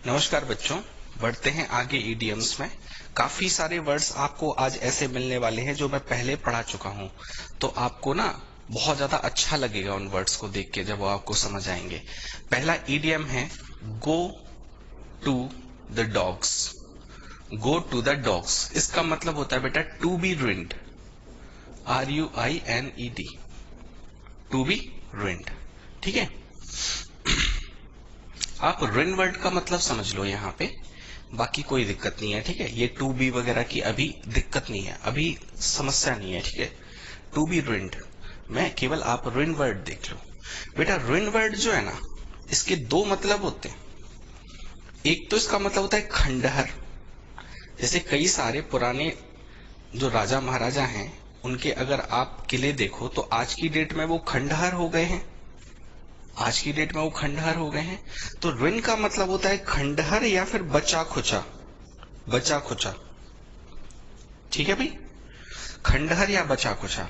नमस्कार बच्चों, बढ़ते हैं आगे इडियम्स में। काफी सारे वर्ड्स आपको आज ऐसे मिलने वाले हैं जो मैं पहले पढ़ा चुका हूं, तो आपको ना बहुत ज्यादा अच्छा लगेगा उन वर्ड्स को देख के जब वो आपको समझ आएंगे। पहला इडियम है go to the dogs. Go to the dogs इसका मतलब होता है बेटा to be ruined, RUINED, to be ruined. ठीक है, आप रुइन वर्ड का मतलब समझ लो यहाँ पे, बाकी कोई दिक्कत नहीं है। ठीक है, ये टू बी वगैरह की अभी दिक्कत नहीं है, अभी समस्या नहीं है। ठीक है, टू बी रुइंड में केवल आप रुइन वर्ड देख लो। बेटा रुइन वर्ड जो है ना, इसके दो मतलब होते हैं। एक तो इसका मतलब होता है खंडहर। जैसे कई सारे पुराने जो राजा महाराजा हैं, उनके अगर आप किले देखो तो आज की डेट में वो खंडहर हो गए हैं, आज की डेट में वो खंडहर हो गए हैं। तो रुइन का मतलब होता है खंडहर या फिर बचा खुचा, बचा खुचा। ठीक है भाई, खंडहर या बचा खुचा।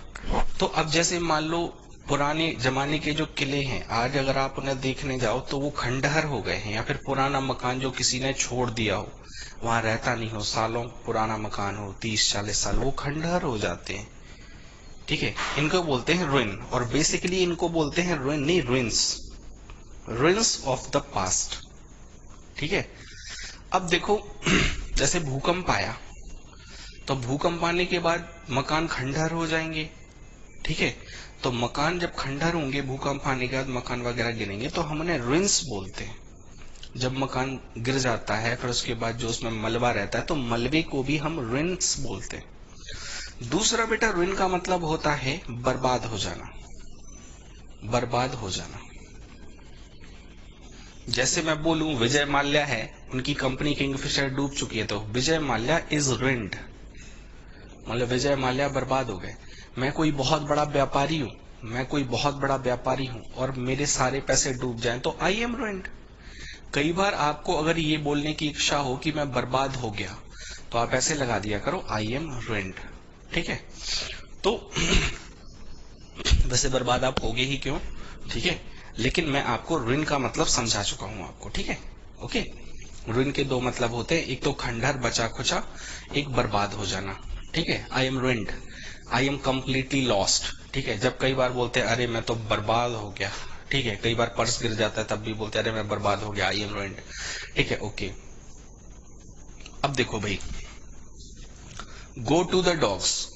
तो अब जैसे मान लो पुराने जमाने के जो किले हैं, आज अगर आप उन्हें देखने जाओ तो वो खंडहर हो गए हैं, या फिर पुराना मकान जो किसी ने छोड़ दिया हो, वहां रहता नहीं हो, सालों पुराना मकान हो, 30-40 साल, वो खंडहर हो जाते हैं। ठीक है, इनको बोलते हैं रुइन, और बेसिकली इनको बोलते हैं रुइन नहीं, ruins, ruins of the past. ठीक है, अब देखो जैसे भूकंप आया तो भूकंप आने के बाद मकान खंडहर हो जाएंगे। ठीक है, तो मकान जब खंडहर होंगे, भूकंप आने के बाद मकान वगैरह गिरेंगे, तो हम उन्हें रुइंस बोलते हैं। जब मकान गिर जाता है फिर उसके बाद जो उसमें मलबा रहता है, तो मलबे को भी हम रुइंस बोलते हैं। दूसरा बेटा रुइन का मतलब होता है बर्बाद हो जाना, बर्बाद हो जाना। जैसे मैं बोलूं विजय माल्या है, उनकी कंपनी किंगफिशर डूब चुकी है, तो विजय माल्या इज रुइंड, मतलब विजय माल्या बर्बाद हो गए। मैं कोई बहुत बड़ा व्यापारी हूं, मैं कोई बहुत बड़ा व्यापारी हूं और मेरे सारे पैसे डूब जाएं तो आई एम रुइंड। कई बार आपको अगर ये बोलने की इच्छा हो कि मैं बर्बाद हो गया, तो आप ऐसे लगा दिया करो आई एम रुइंड। ठीक है, तो वैसे बर्बाद आप होगे ही क्यों, ठीक है, लेकिन मैं आपको रुइन का मतलब समझा चुका हूं आपको। ठीक है, ओके। रुइन के दो मतलब होते हैं, एक तो खंडहर बचा खुचा, एक बर्बाद हो जाना। ठीक है, I am ruined, I am completely lost. ठीक है, जब कई बार बोलते हैं अरे मैं तो बर्बाद हो गया। ठीक है, कई बार पर्स गिर जाता है तब भी बोलते हैं अरे मैं बर्बाद हो गया, आई एम रुइंड। ठीक है, ओके। अब देखो भाई, गो टू द डॉग्स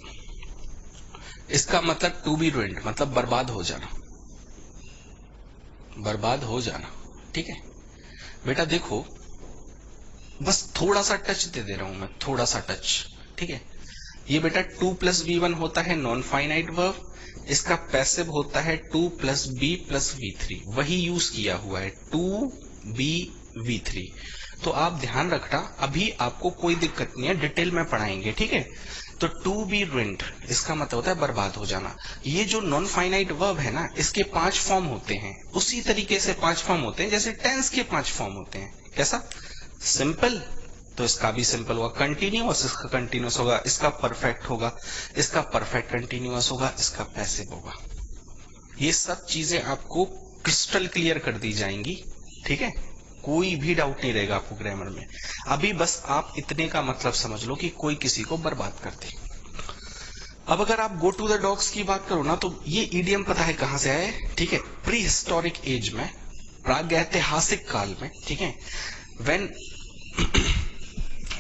इसका मतलब टू बी रुइंड, मतलब बर्बाद हो जाना, बर्बाद हो जाना। ठीक है बेटा, देखो बस थोड़ा सा टच दे दे रहा हूं मैं, थोड़ा सा टच। ठीक है, ये बेटा 2+B1 होता है नॉन फाइनाइट वर्ब, इसका पैसिव होता है 2+B+V3, वही यूज किया हुआ है 2BV3। तो आप ध्यान रखना, अभी आपको कोई दिक्कत नहीं है, डिटेल में पढ़ाएंगे। ठीक है, तो टू बी रुइंड इसका मतलब होता है बर्बाद हो जाना। ये जो नॉन फाइनाइट वर्ब है ना, इसके 5 फॉर्म होते हैं, उसी तरीके से 5 फॉर्म होते हैं जैसे टेंस के 5 फॉर्म होते हैं। कैसा? सिंपल, तो इसका भी सिंपल होगा, कंटिन्यूअस इसका कंटिन्यूअस होगा, इसका परफेक्ट होगा, इसका परफेक्ट कंटिन्यूअस होगा, इसका पैसिव होगा। ये सब चीजें आपको क्रिस्टल क्लियर कर दी जाएंगी। ठीक है, कोई भी डाउट नहीं रहेगा आपको ग्रामर में। अभी बस आप इतने का मतलब समझ लो कि कोई किसी को बर्बाद कर दे। अब अगर आप गो टू द डॉग्स की बात करो ना, तो ये इडियम पता है कहां से आए? ठीक है, प्री हिस्टोरिक एज में, प्रागैतिहासिक काल में। ठीक है,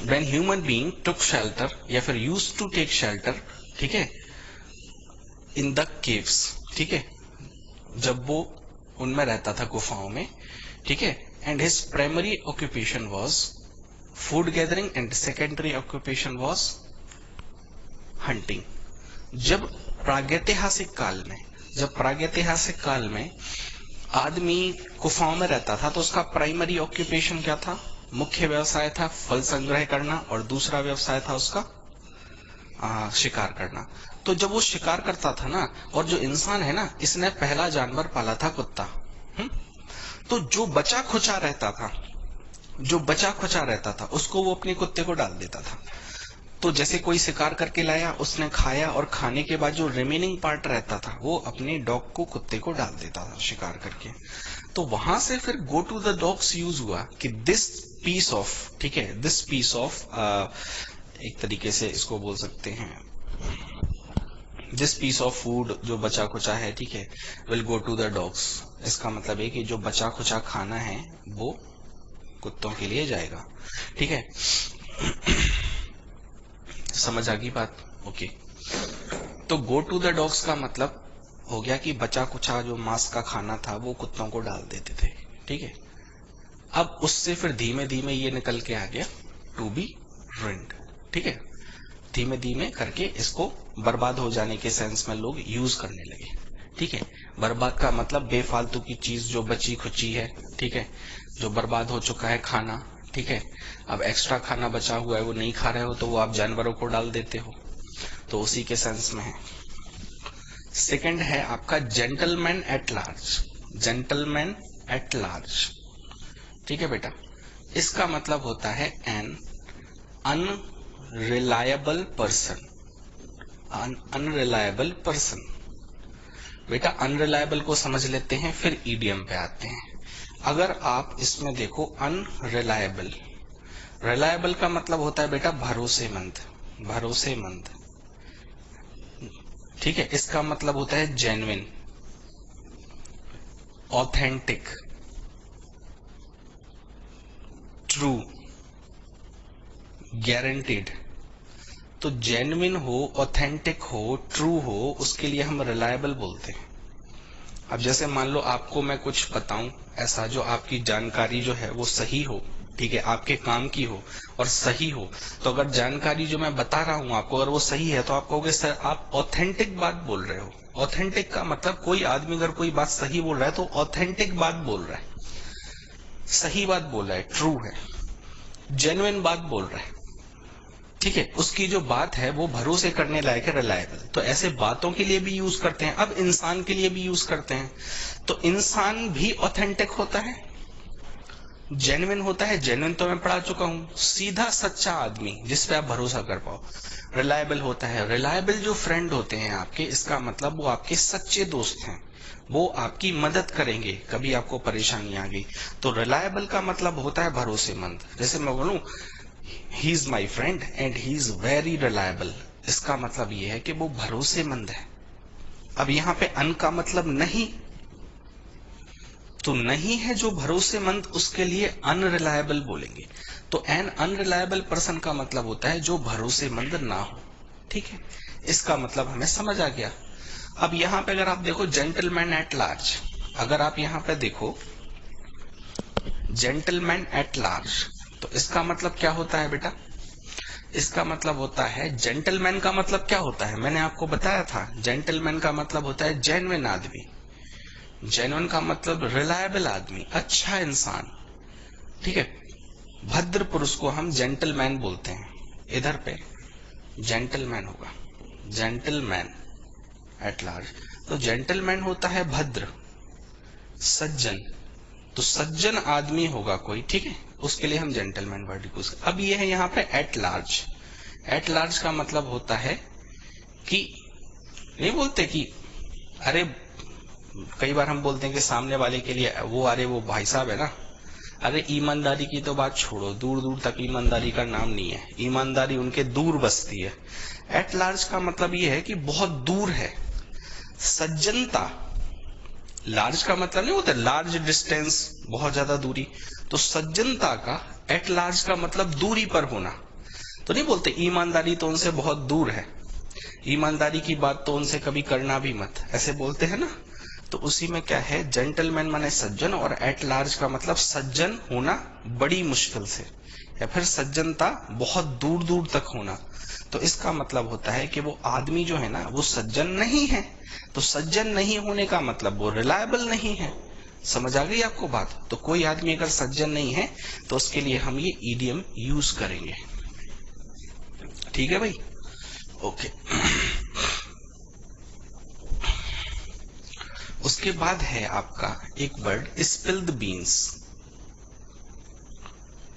when human being took shelter या फिर used to take shelter, ठीक है, in the caves, ठीक है, जब वो उनमें रहता था गुफाओं में। ठीक है, and his primary occupation was food gathering and secondary occupation was hunting। जब प्रागैतिहासिक काल में, जब प्रागैतिहासिक काल में आदमी गुफाओं में रहता था तो उसका प्राइमरी ऑक्यूपेशन क्या था? मुख्य व्यवसाय था फल संग्रह करना, और दूसरा व्यवसाय था उसका शिकार करना। तो जब वो शिकार करता था ना, और जो इंसान है ना, इसने पहला जानवर पाला था कुत्ता। तो जो बचा खुचा रहता था, जो बचा खुचा रहता था, उसको वो अपने कुत्ते को डाल देता था। तो जैसे कोई शिकार करके लाया, उसने खाया, और खाने के बाद जो रिमेनिंग पार्ट रहता था वो अपने डॉग को, कुत्ते को डाल देता था शिकार करके। तो वहां से फिर go to the dogs use हुआ कि दिस पीस ऑफ, ठीक है, दिस पीस ऑफ, एक तरीके से इसको बोल सकते हैं, दिस पीस ऑफ फूड जो बचा खुचा है, ठीक है, will go to the dogs. इसका मतलब है कि जो बचा खुचा खाना है वो कुत्तों के लिए जाएगा, ठीक है। समझ आ गई बात? ओके। तो गो टू द डॉग्स का मतलब हो गया कि बचा कुचा जो मांस का खाना था वो कुत्तों को डाल देते थे, ठीक है। अब उससे फिर धीमे धीमे ये निकल के आ गया टू बी रुइंड, ठीक है। धीमे धीमे करके इसको बर्बाद हो जाने के सेंस में लोग यूज करने लगे, ठीक है। बर्बाद का मतलब बेफालतू की चीज जो बची खुची है, ठीक है, जो बर्बाद हो चुका है खाना, ठीक है। अब एक्स्ट्रा खाना बचा हुआ है वो नहीं खा रहे हो तो वो आप जानवरों को डाल देते हो, तो उसी के सेंस में है। सेकंड है आपका gentleman at large. Gentleman at large, ठीक है बेटा। इसका मतलब होता है an unreliable person. Unreliable person बेटा, अनरिलायबल को समझ लेते हैं फिर ईडियम पे आते हैं। अगर आप इसमें देखो अनरिलायबल, रिलायबल का मतलब होता है बेटा भरोसेमंद, भरोसेमंद, ठीक है। इसका मतलब होता है जेन्युइन, ऑथेंटिक, ट्रू, गारंटीड। तो जेन्युइन हो, ऑथेंटिक हो, ट्रू हो, उसके लिए हम रिलायबल बोलते हैं। अब जैसे मान लो आपको मैं कुछ बताऊं ऐसा जो आपकी जानकारी जो है वो सही हो, ठीक है, आपके काम की हो और सही हो, तो अगर जानकारी जो मैं बता रहा हूं आपको अगर वो सही है तो आप कहोगे सर आप ऑथेंटिक बात बोल रहे हो। ऑथेंटिक का मतलब कोई आदमी अगर कोई बात सही बोल रहा है तो ऑथेंटिक बात बोल रहा है, सही बात बोल रहा है, ट्रू है, जेन्युइन बात बोल रहा है, ठीक है। उसकी जो बात है वो भरोसे करने लायक है, रिलायबल। तो ऐसे बातों के लिए भी यूज करते हैं। अब इंसान के लिए भी यूज करते हैं। तो इंसान भी ऑथेंटिक होता है, जेन्युइन होता है। जेन्युइन तो मैं पढ़ा चुका हूं, सीधा सच्चा आदमी जिस पे आप भरोसा कर पाओ। रिलायबल होता है, रिलायबल जो फ्रेंड होते हैं आपके, इसका मतलब वो आपके सच्चे दोस्त हैं, वो आपकी मदद करेंगे कभी आपको परेशानी आ गई। तो रिलायबल का मतलब होता है भरोसेमंद। जैसे मैं बोलूं he is my friend and he is very reliable, इसका मतलब ये है कि वो भरोसेमंद है। अब यहां पे अन का मतलब नहीं, तो नहीं है जो भरोसेमंद उसके लिए अनरिलायबल बोलेंगे। तो एन अनरिलायबल पर्सन का मतलब होता है जो भरोसेमंद ना हो, ठीक है। इसका मतलब हमें समझ आ गया। अब यहां पे अगर आप देखो जेंटलमैन एट लार्ज, अगर आप यहां पे देखो जेंटलमैन एट लार्ज, तो इसका मतलब क्या होता है बेटा? इसका मतलब होता है, जेंटलमैन का मतलब क्या होता है मैंने आपको बताया था। जेंटलमैन का मतलब होता है जेन्युइन आदमी, जेन्युइन का मतलब रिलायबल आदमी, अच्छा इंसान, ठीक है। भद्र पुरुष को हम जेंटलमैन बोलते हैं। इधर पे जेंटलमैन होगा, जेंटलमैन एट लार्ज। तो जेंटलमैन होता है भद्र, सज्जन। तो सज्जन आदमी होगा कोई, ठीक है, उसके लिए हम जेंटलमैन वर्ड यूज। अब ये है यहाँ पे एट लार्ज। एट लार्ज का मतलब होता है कि नहीं बोलते कि अरे, कई बार हम बोलते हैं कि सामने वाले के लिए वो, अरे वो भाई साहब है ना, अरे ईमानदारी की तो बात छोड़ो, दूर दूर तक ईमानदारी का नाम नहीं है, ईमानदारी उनके दूर बसती है। एट लार्ज का मतलब ये है कि बहुत दूर है। सज्जनता, लार्ज का मतलब नहीं होता लार्ज डिस्टेंस, बहुत ज्यादा दूरी। तो सज्जनता का एट लार्ज का मतलब दूरी पर होना। तो नहीं बोलते ईमानदारी तो उनसे बहुत दूर है, ईमानदारी की बात तो उनसे कभी करना भी मत, ऐसे बोलते हैं ना। तो उसी में क्या है, जेंटलमैन माने सज्जन, और एट लार्ज का मतलब सज्जन होना बड़ी मुश्किल से, या फिर सज्जनता बहुत दूर दूर तक होना। तो इसका मतलब होता है कि वो आदमी जो है ना वो सज्जन नहीं है। तो सज्जन नहीं होने का मतलब वो रिलायबल नहीं है। समझ आ गई आपको बात? तो कोई आदमी अगर सज्जन नहीं है तो उसके लिए हम ये ईडियम यूज करेंगे, ठीक है भाई? ओके। उसके बाद है आपका एक word, spill the beans.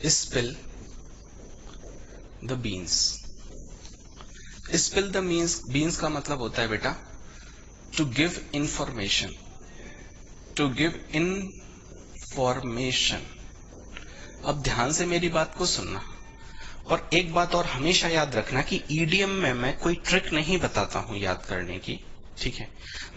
Spill the beans. Spill the beans का मतलब होता है बेटा to give information, to give information. अब ध्यान से मेरी बात को सुनना, और एक बात और हमेशा याद रखना कि ईडीएम में मैं कोई ट्रिक नहीं बताता हूं याद करने की, ठीक है।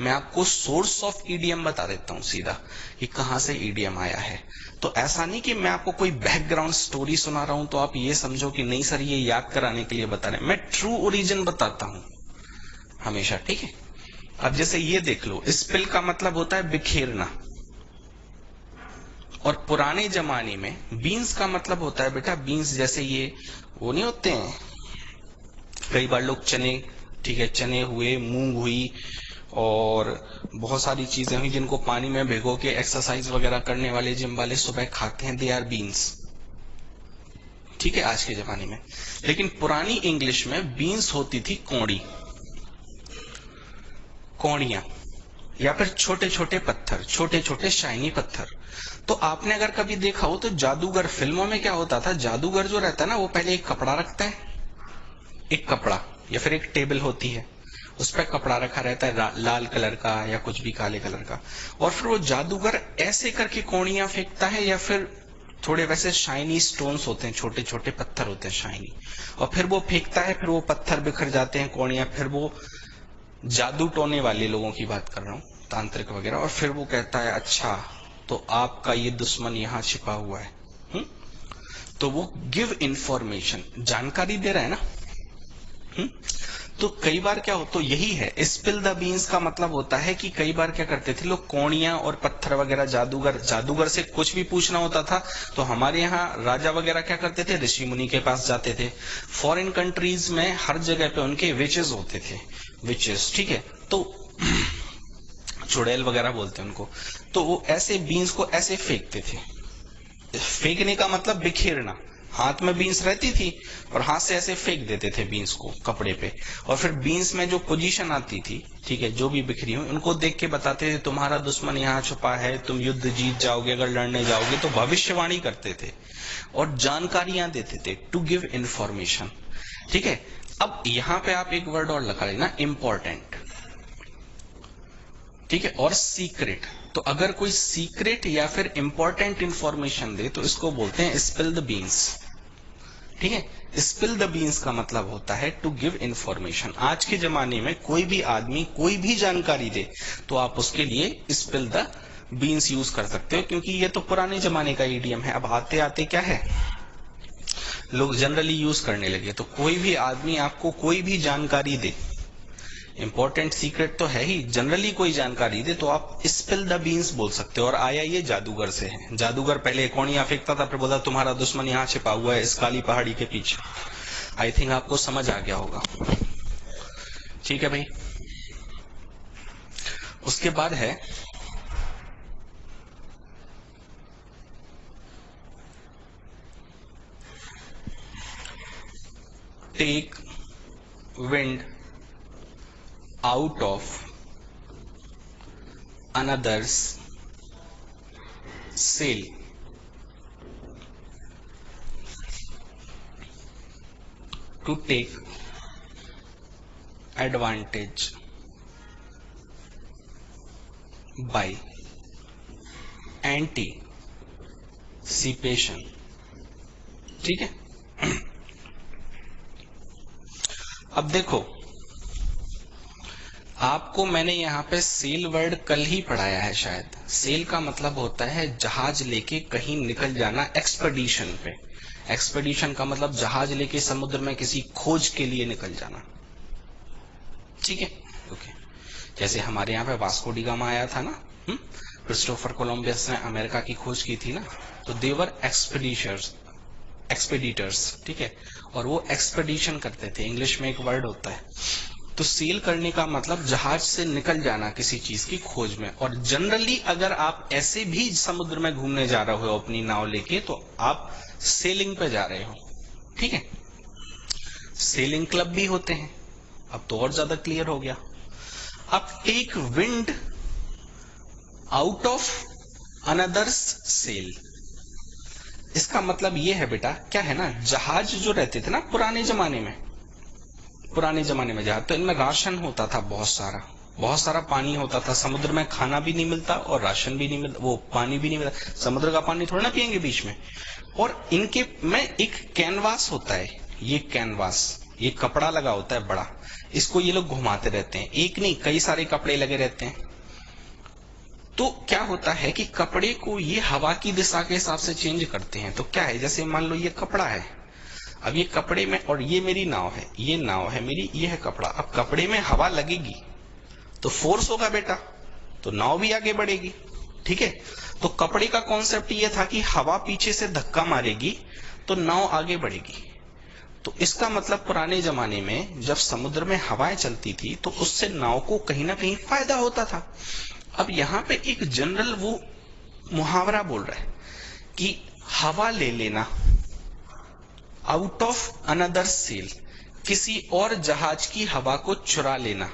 मैं आपको सोर्स ऑफ ईडीएम बता देता हूं सीधा कि कहां से ईडीएम आया है। तो ऐसा नहीं कि मैं आपको कोई बैकग्राउंड स्टोरी सुना रहा हूं तो आप ये समझो कि नहीं सर ये याद कराने के लिए बता रहे हैं। मैं ट्रू ओरिजिन बताता हूं हमेशा, ठीक है। अब जैसे ये देख लो, स्पिल का मतलब होता है बिखेरना, और पुराने जमाने में बीन्स का मतलब होता है बेटा, बीन्स जैसे ये वो नहीं होते हैं, कई बार लोग चने, ठीक है, चने हुए, मूंग हुई, और बहुत सारी चीजें हुई जिनको पानी में भिगो के एक्सरसाइज वगैरह करने वाले जिम वाले सुबह खाते हैं, दे आर बीन्स, ठीक है, आज के जमाने में। लेकिन पुरानी इंग्लिश में बीन्स होती थी कौड़ी, कौड़ियां, या फिर छोटे छोटे पत्थर, छोटे छोटे शाइनी पत्थर। तो आपने अगर कभी देखा हो तो जादूगर फिल्मों में क्या होता था, जादूगर जो रहता है ना वो पहले एक कपड़ा रखता है, एक कपड़ा या फिर एक टेबल होती है, उस पर कपड़ा रखा रहता है लाल कलर का या कुछ भी काले कलर का, और फिर वो जादूगर ऐसे करके कौड़ियां फेंकता है, या फिर थोड़े वैसे शाइनी स्टोन्स होते हैं, छोटे छोटे पत्थर होते हैं शाइनी, और फिर वो फेंकता है, फिर वो पत्थर बिखर जाते हैं, कौड़ियां, फिर वो जादू टोने वाले लोगों की बात कर रहा हूं, तांत्रिक वगैरह, और फिर वो कहता है अच्छा तो आपका ये दुश्मन यहाँ छिपा हुआ है। तो वो गिव इंफॉर्मेशन, जानकारी दे रहा है ना। तो कई बार क्या हो, तो यही है स्पिल द बीन्स का मतलब होता है कि कई बार क्या करते थे लोग, कौड़ियां और पत्थर वगैरह, जादूगर से कुछ भी पूछना होता था तो हमारे यहाँ राजा वगैरह क्या करते थे, ऋषि मुनि के पास जाते थे। फॉरेन कंट्रीज में हर जगह पे उनके विचेस होते थे, विचेस, ठीक है, तो चुड़ैल वगैरह बोलते हैं उनको। तो वो ऐसे बीन्स को ऐसे फेंकते थे, फेंकने का मतलब बिखेरना, हाथ में बीन्स रहती थी और हाथ से ऐसे फेंक देते थे बीन्स को कपड़े पे, और फिर बीन्स में जो पोजीशन आती थी, ठीक है, जो भी बिखरी हुई, उनको देख के बताते थे तुम्हारा दुश्मन यहाँ छुपा है, तुम युद्ध जीत जाओगे अगर लड़ने जाओगे। तो भविष्यवाणी करते थे और जानकारियां देते थे, टू गिव इंफॉर्मेशन, ठीक है। अब यहाँ पे आप एक वर्ड और लगा लेना, इंपॉर्टेंट, ठीक है, और सीक्रेट। तो अगर कोई सीक्रेट या फिर इंपॉर्टेंट इंफॉर्मेशन दे तो इसको बोलते हैं स्पिल द बीन्स, ठीक है। स्पिल द बीन्स का मतलब होता है टू गिव इंफॉर्मेशन। आज के जमाने में कोई भी आदमी कोई भी जानकारी दे तो आप उसके लिए स्पिल द बीन्स यूज कर सकते हो, क्योंकि ये तो पुराने जमाने का ईडियम है। अब आते आते क्या है, लोग जनरली यूज करने लगे। तो कोई भी आदमी आपको कोई भी जानकारी दे, इंपॉर्टेंट सीक्रेट तो है ही, जनरली कोई जानकारी दे तो आप स्पिल द बीन्स बोल सकते हो। और आया ये जादूगर से है। जादूगर पहले कौड़ियां फेंकता था, फिर बोला तुम्हारा दुश्मन यहाँ छिपा हुआ है इस काली पहाड़ी के पीछे। आई थिंक आपको समझ आ गया होगा, ठीक है भाई। उसके बाद है take wind out of another's sail, to take advantage by anticipation, ठीक है। अब देखो, आपको मैंने यहाँ पे सेल वर्ड कल ही पढ़ाया है शायद। सेल का मतलब होता है जहाज लेके कहीं निकल जाना, एक्सपेडिशन पे। एक्सपेडिशन का मतलब जहाज लेके समुद्र में किसी खोज के लिए निकल जाना, ठीक है, ओके। जैसे हमारे यहाँ पे वास्को डी गामा आया था ना, क्रिस्टोफर कोलंबस ने अमेरिका की खोज की थी ना, तो देवर एक्सपेडिटर्स, ठीक है, और वो एक्सपेडिशन करते थे। इंग्लिश में एक वर्ड होता है। तो सेल करने का मतलब जहाज से निकल जाना किसी चीज की खोज में। और जनरली अगर आप ऐसे भी समुद्र में घूमने जा रहे हो अपनी नाव लेके तो आप सेलिंग पे जा रहे हो, ठीक है। सेलिंग क्लब भी होते हैं। अब तो और ज्यादा क्लियर हो गया। अब take wind out of another's sail, इसका मतलब ये है बेटा, क्या है ना, जहाज जो रहते थे ना पुराने जमाने में जहाज, तो इनमें राशन होता था बहुत सारा, बहुत सारा पानी होता था, समुद्र में खाना भी नहीं मिलता और राशन भी नहीं मिलता, वो पानी भी नहीं मिलता, समुद्र का पानी थोड़ा ना पियेंगे बीच में। और इनके में एक कैनवास होता है, ये कैनवास, ये कपड़ा लगा होता है बड़ा, इसको ये लोग घुमाते रहते हैं, एक नहीं कई सारे कपड़े लगे रहते हैं। तो क्या होता है कि कपड़े को ये हवा की दिशा के हिसाब से चेंज करते हैं। तो क्या है, जैसे मान लो ये कपड़ा है, अब ये कपड़े में, और ये मेरी नाव है, ये नाव है मेरी, ये है कपड़ा। अब कपड़े में हवा लगेगी तो फोर्स होगा बेटा, तो नाव भी आगे बढ़ेगी। ठीक है, तो कपड़े का कॉन्सेप्ट ये था कि हवा पीछे से धक्का मारेगी तो नाव आगे बढ़ेगी। तो इसका मतलब पुराने जमाने में जब समुद्र में हवाएं चलती थी तो उससे नाव को कहीं ना कहीं फायदा होता था। अब यहाँ पे एक जनरल वो मुहावरा बोल रहा है कि हवा ले लेना, आउट ऑफ अनदर सेल, किसी और जहाज की हवा को चुरा लेना।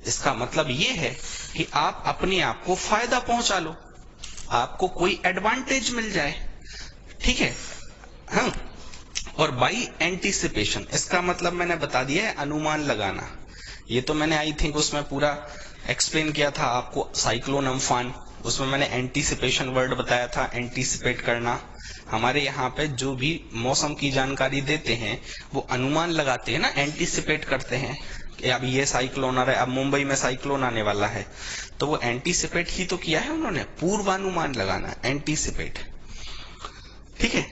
इसका मतलब ये है कि आप अपने आप को फायदा पहुंचा लो, आपको कोई एडवांटेज मिल जाए। ठीक है, हाँ। और बाई एंटीसिपेशन, इसका मतलब मैंने बता दिया है, अनुमान लगाना। ये तो मैंने आई थिंक उसमें पूरा एक्सप्लेन किया था आपको, साइक्लोन अम्फान, उसमें मैंने एंटीसिपेशन वर्ड बताया था, एंटीसिपेट करना। हमारे यहाँ पे जो भी मौसम की जानकारी देते हैं वो अनुमान लगाते हैं ना, एंटीसिपेट करते हैं कि अब ये साइक्लोन आ रहा है, अब मुंबई में साइक्लोन आने वाला है, तो वो एंटीसिपेट ही तो किया है उन्होंने, पूर्वानुमान लगाना, एंटीसिपेट। ठीक है,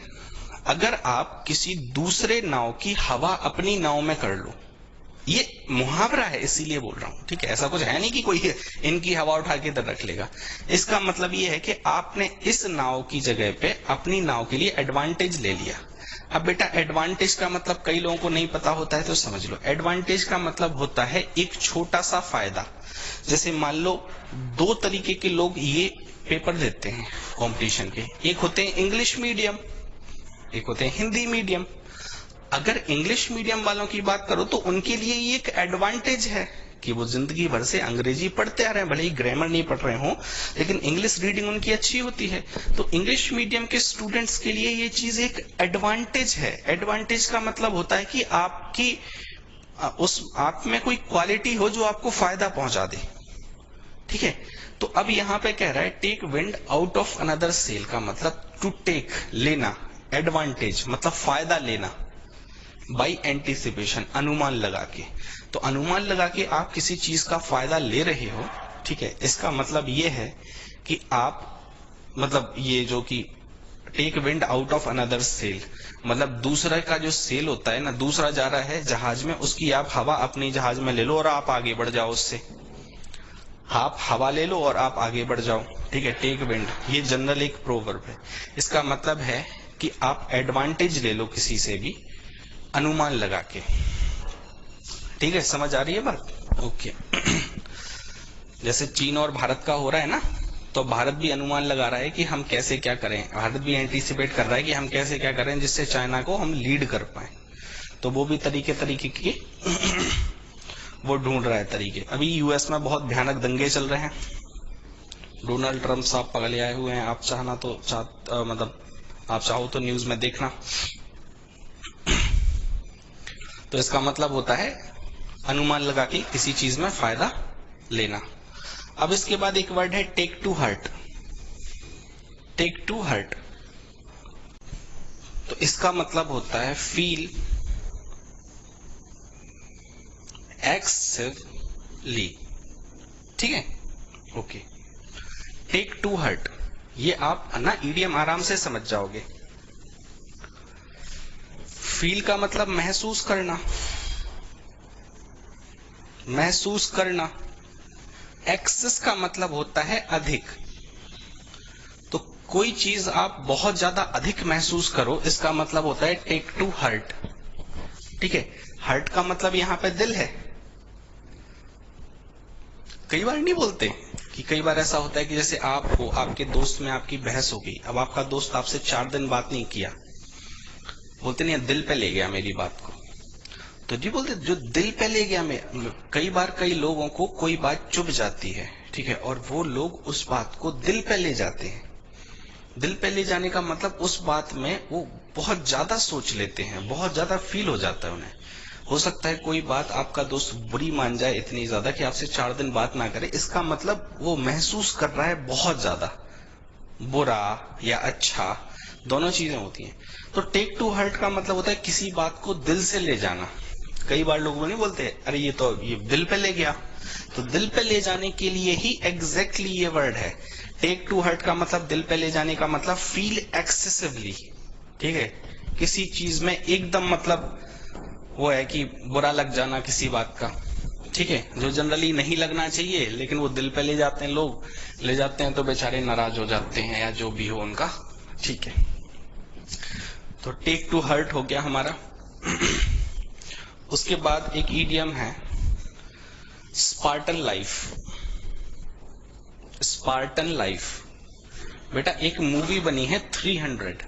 अगर आप किसी दूसरे नाव की हवा अपनी नाव में कर लो, ये मुहावरा है इसीलिए बोल रहा हूं। ठीक है, ऐसा कुछ है नहीं कि कोई इनकी हवा उठा के इधर रख लेगा। इसका मतलब ये है कि आपने इस नाव की जगह पे अपनी नाव के लिए एडवांटेज ले लिया। अब बेटा एडवांटेज का मतलब कई लोगों को नहीं पता होता है, तो समझ लो, एडवांटेज का मतलब होता है एक छोटा सा फायदा। जैसे मान लो दो तरीके के लोग ये पेपर देते हैं कंपटीशन के, एक होते हैं इंग्लिश मीडियम, एक होते हैं हिंदी मीडियम। अगर इंग्लिश मीडियम वालों की बात करो तो उनके लिए ये एक एडवांटेज है कि वो जिंदगी भर से अंग्रेजी पढ़ते आ रहे हैं, भले ही ग्रामर नहीं पढ़ रहे हो, लेकिन इंग्लिश रीडिंग उनकी अच्छी होती है। तो इंग्लिश मीडियम के स्टूडेंट्स के लिए ये चीज एक एडवांटेज है। एडवांटेज का मतलब होता है कि आपकी उस आप में कोई क्वालिटी हो जो आपको फायदा पहुंचा दे। ठीक है, तो अब यहाँ पे कह रहा है take wind out of another sail, का मतलब टू टेक, लेना, एडवांटेज मतलब फायदा लेना, बाई एंटीसिपेशन, अनुमान लगा के। तो अनुमान लगा के आप किसी चीज का फायदा ले रहे हो। ठीक है, इसका मतलब ये है कि आप, मतलब ये जो कि take wind out of another sail, मतलब दूसरे का जो सेल होता है ना, दूसरा जा रहा है जहाज में, उसकी आप हवा अपनी जहाज में ले लो और आप आगे बढ़ जाओ उससे। आप हवा ले लो और आप आगे बढ़ जाओ। ठीक है, टेक विंड, ये जनरल एक प्रोवर्ब है। इसका मतलब है कि आप एडवांटेज ले लो किसी से भी अनुमान लगा के। ठीक है, समझ आ रही है बात? ओके। जैसे चीन और भारत का हो रहा है ना, तो भारत भी अनुमान लगा रहा है कि हम कैसे क्या करें, भारत भी एंटीसिपेट कर रहा है कि हम कैसे क्या करें जिससे चाइना को हम लीड कर पाए। तो वो भी तरीके की वो ढूंढ रहा है तरीके। अभी यूएस में बहुत भयानक दंगे चल रहे हैं, डोनाल्ड ट्रंप साहब पगले आए हुए हैं। आप चाहना तो मतलब आप चाहो तो न्यूज में देखना। तो इसका मतलब होता है अनुमान लगा के किसी चीज में फायदा लेना। अब इसके बाद एक वर्ड है take to heart. Take to heart, तो इसका मतलब होता है फील एक्सेसिवली। ठीक है, ओके। टेक टू हार्ट, ये आप ना ईडियम आराम से समझ जाओगे। फील का मतलब महसूस करना, महसूस करना। एक्सेस का मतलब होता है अधिक। तो कोई चीज आप बहुत ज्यादा अधिक महसूस करो, इसका मतलब होता है टेक टू हार्ट। ठीक है, हार्ट का मतलब यहां पे दिल है। कई बार नहीं बोलते कि कई बार ऐसा होता है कि जैसे आप हो, आपके दोस्त में आपकी बहस हो गई, अब आपका दोस्त आपसे 4 दिन बात नहीं किया, बोलते नहीं दिल पे ले गया मेरी बात को। तो जी बोलते जो दिल पे ले गया, में कई बार कई लोगों को कोई बात चुभ जाती है, ठीक है, और वो लोग उस बात को दिल पे ले जाते हैं। दिल पे ले जाने का मतलब उस बात में वो बहुत ज्यादा सोच लेते हैं, बहुत ज्यादा फील हो जाता है उन्हें, हो सकता है कोई बात आपका दोस्त बुरी मान जाए इतनी ज्यादा कि आपसे 4 दिन बात ना करे, इसका मतलब वो महसूस कर रहा है बहुत ज्यादा, बुरा या अच्छा, दोनों चीजें होती हैं। तो टेक टू हार्ट का मतलब होता है किसी बात को दिल से ले जाना। कई बार लोग वो नहीं बोलते अरे ये दिल पे ले गया, तो दिल पे ले जाने के लिए ही एग्जैक्टली ये वर्ड है। टेक टू हार्ट का मतलब दिल पे ले जाने का मतलब फील एक्सेसिवली, ठीक है, किसी चीज में एकदम मतलब वो है कि बुरा लग जाना किसी बात का, ठीक है, जो जनरली नहीं लगना चाहिए लेकिन वो दिल पे ले जाते हैं लोग, ले जाते हैं तो बेचारे नाराज हो जाते हैं या जो भी हो उनका, ठीक है। तो टेक टू हर्ट हो गया हमारा। उसके बाद एक ईडियम है स्पार्टन लाइफ। स्पार्टन लाइफ, बेटा एक मूवी बनी है 300,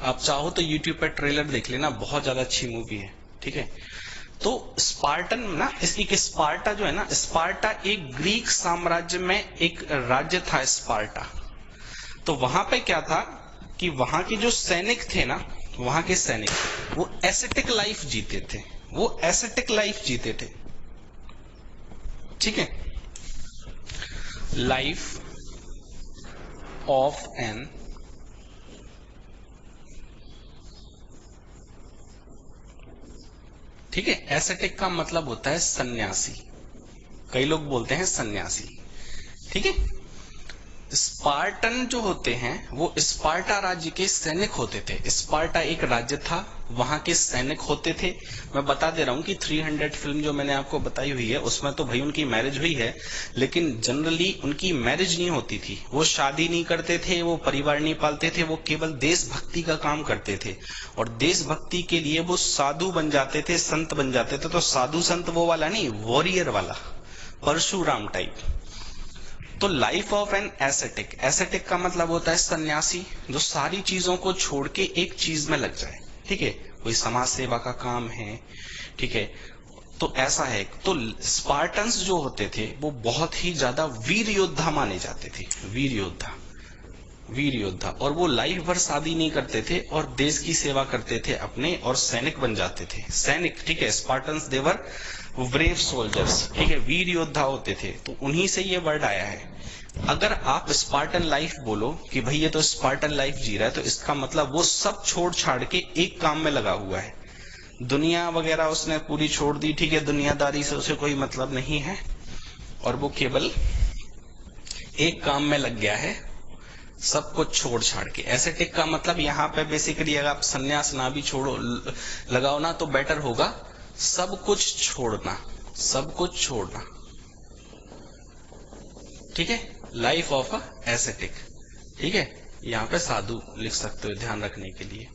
आप चाहो तो यूट्यूब पर ट्रेलर देख लेना, बहुत ज्यादा अच्छी मूवी है, ठीक है। तो स्पार्टन ना, इसकी स्पार्टा जो है ना, स्पार्टा एक ग्रीक साम्राज्य में एक राज्य था स्पार्टा। तो वहां पे क्या था कि वहां के जो सैनिक थे ना, वहां के सैनिक वो एसेटिक लाइफ जीते थे, वो एसेटिक लाइफ जीते थे, ठीक है। लाइफ ऑफ एन ठीक है, एसेटिक का मतलब होता है सन्यासी, कई लोग बोलते हैं सन्यासी, ठीक है। स्पार्टन जो होते हैं वो स्पार्टा राज्य के सैनिक होते थे। स्पार्टा एक राज्य था, वहां के सैनिक होते थे। मैं बता दे रहा हूं कि 300 फिल्म जो मैंने आपको बताई हुई है उसमें तो भाई उनकी मैरिज हुई है, लेकिन जनरली उनकी मैरिज नहीं होती थी, वो शादी नहीं करते थे, वो परिवार नहीं पालते थे, वो केवल देशभक्ति का काम करते थे। और देशभक्ति के लिए वो साधु बन जाते थे, संत बन जाते थे। तो साधु संत वो वाला नहीं, वॉरियर वाला, परशुराम टाइप। तो life of an ascetic, ascetic का मतलब होता है सन्यासी, जो सारी चीजों को छोड़ के एक चीज में लग जाए, ठीक है, कोई समाज सेवा का काम है, ठीक है। तो ऐसा है। तो स्पार्टन्स जो होते थे वो बहुत ही ज्यादा वीर योद्धा माने जाते थे, वीर योद्धा, वीर योद्धा। और वो लाइफ भर शादी नहीं करते थे और देश की सेवा करते थे अपने, और सैनिक बन जाते थे, सैनिक, ठीक है। स्पार्टन्स देवर ब्रेव सोल्जर्स, ठीक है, वीर योद्धा होते थे। तो उन्हीं से ये वर्ड आया है। अगर आप स्पार्टन लाइफ बोलो कि भाई ये तो स्पार्टन लाइफ जी रहा है, तो इसका मतलब वो सब छोड़ छाड़ के एक काम में लगा हुआ है। दुनिया वगैरह उसने पूरी छोड़ दी, ठीक है, दुनियादारी से उसे कोई मतलब नहीं है, और वो केवल एक काम में लग गया है, सब कुछ छोड़ छाड़ के। एसेटिक का मतलब यहाँ पे बेसिकली अगर आप सन्यास ना भी छोड़ो लगाओ ना तो बेटर होगा, सब कुछ छोड़ना, सब कुछ छोड़ना, ठीक है। लाइफ ऑफ अ एसेटिक, ठीक है। यहाँ पे साधु लिख सकते हो ध्यान रखने के लिए,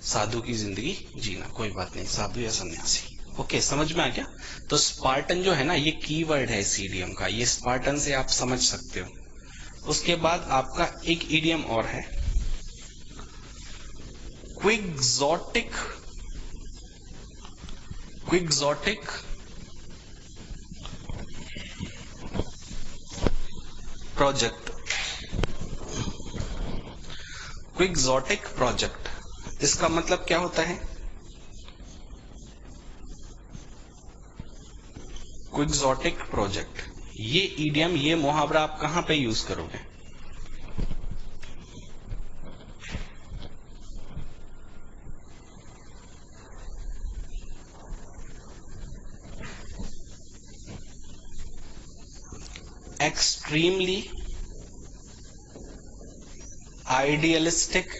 साधु की जिंदगी जीना, कोई बात नहीं, साधु या सन्यासी, ओके, समझ में आ गया। तो स्पार्टन जो है ना, ये कीवर्ड है इस ईडियम का, ये स्पार्टन से आप समझ सकते हो। उसके बाद आपका एक ईडियम और है quixotic, quixotic project, quixotic project, इसका मतलब क्या होता है? क्विक्सोटिक प्रोजेक्ट, ये ईडियम, ये मुहावरा आप कहां पे यूज करोगे? एक्सट्रीमली आइडियलिस्टिक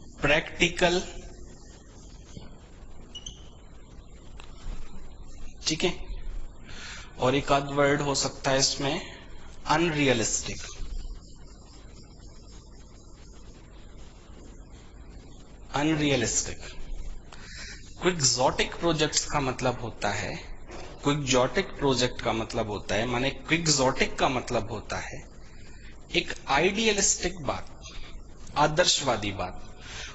इम्प्रैक्टिकल, ठीक है। और एक आध वर्ड हो सकता है इसमें अनरियलिस्टिक, अनरियलिस्टिक। क्विक्सोटिक प्रोजेक्ट्स का मतलब होता है, क्विक्सोटिक प्रोजेक्ट का मतलब होता है, माने क्विक्सोटिक का मतलब होता है एक आइडियलिस्टिक बात, आदर्शवादी बात।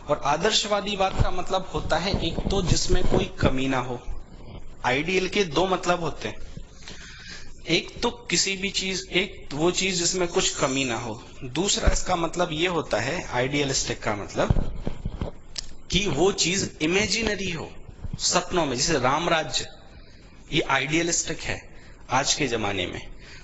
और आदर्शवादी बात का मतलब होता है एक तो जिसमें कोई कमी ना हो। आइडियल के दो मतलब होते हैं, एक तो किसी भी चीज, एक वो चीज जिसमें कुछ कमी ना हो। दूसरा इसका मतलब ये होता है, आइडियलिस्टिक का मतलब कि वो चीज इमेजिनरी हो, सपनों में। जैसे राम राज्य, ये आइडियलिस्टिक है आज के जमाने में।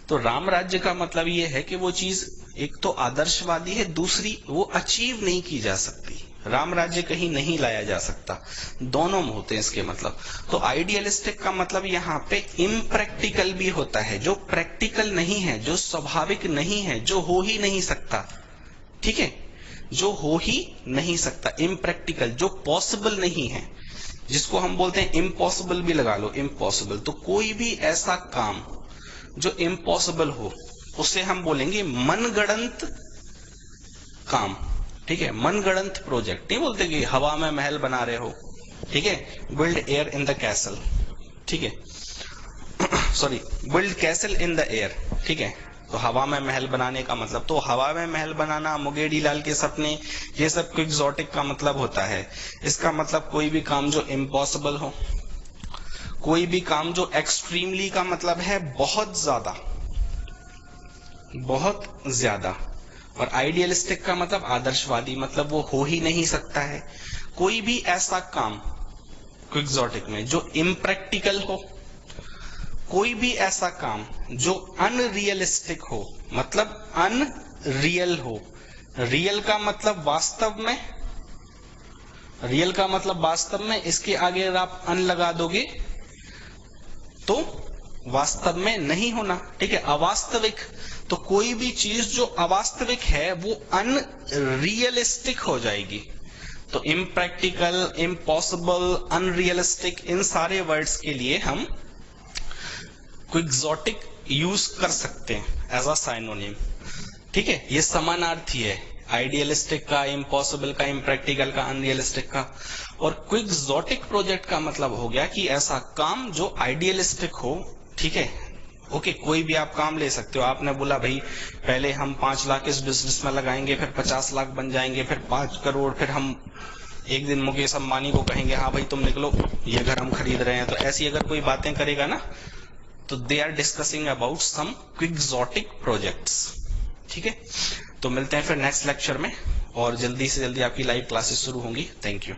तो राम राज्य का मतलब ये है कि वो चीज एक तो आदर्शवादी है, दूसरी वो अचीव नहीं की जा सकती। राम राज्य कहीं नहीं लाया जा सकता, दोनों में होते हैं इसके मतलब। तो आइडियलिस्टिक का मतलब यहाँ पे इम्प्रैक्टिकल भी होता है, जो प्रैक्टिकल नहीं है, जो स्वाभाविक नहीं है, जो हो ही नहीं सकता। ठीक है, जो हो ही नहीं सकता, इम्प्रैक्टिकल, जो पॉसिबल नहीं है, जिसको हम बोलते हैं इम्पॉसिबल भी लगा लो, इम्पॉसिबल। तो कोई भी ऐसा काम जो इम्पॉसिबल हो उसे हम बोलेंगे मनगढ़ंत काम। ठीक है, मनगढ़ंत प्रोजेक्ट। नहीं बोलते कि हवा में महल बना रहे हो, ठीक है, build air in the castle, ठीक है, sorry, build castle in the air, ठीक है। तो हवा में महल बनाने का मतलब, तो हवा में महल बनाना, मुगेड़ी लाल के सपने, ये सब क्विक्सोटिक का मतलब होता है। इसका मतलब कोई भी काम जो इम्पॉसिबल हो, कोई भी काम जो एक्सट्रीमली का मतलब है बहुत ज्यादा, बहुत ज्यादा। और आइडियलिस्टिक का मतलब आदर्शवादी, मतलब वो हो ही नहीं सकता है। कोई भी ऐसा काम क्विक्सोटिक में जो इम्प्रैक्टिकल हो, कोई भी ऐसा काम जो अनरियलिस्टिक हो, मतलब अनरियल हो। रियल का मतलब वास्तव में, रियल का मतलब वास्तव में, इसके आगे अगर आप अन लगा दोगे तो वास्तव में नहीं होना। ठीक है, अवास्तविक। तो कोई भी चीज जो अवास्तविक है वो अनरियलिस्टिक हो जाएगी। तो इम्प्रैक्टिकल, इम्पॉसिबल, अनरियलिस्टिक, इन सारे वर्ड्स के लिए हम क्विक्सोटिक यूज कर सकते हैं एज अ साइनोनिम। ठीक है, ये समानार्थी है, आइडियलिस्टिक का, इम्पॉसिबल का, इम्प्रैक्टिकल का, अनरियलिस्टिक का। और क्विक्सोटिक प्रोजेक्ट का मतलब हो गया कि ऐसा काम जो आइडियलिस्टिक हो। ठीक है, ओके, कोई भी आप काम ले सकते हो। आपने बोला भाई पहले हम 5 लाख इस बिजनेस में लगाएंगे, फिर 50 लाख बन जाएंगे, फिर 5 करोड़, फिर हम एक दिन मुकेश अंबानी को कहेंगे हाँ भाई तुम निकलो, ये घर हम खरीद रहे हैं। तो ऐसी अगर कोई बातें करेगा ना, तो they are discussing about some quixotic projects. ठीक है, तो मिलते हैं फिर नेक्स्ट लेक्चर में, और जल्दी से जल्दी आपकी लाइव क्लासेस शुरू होंगी। Thank you.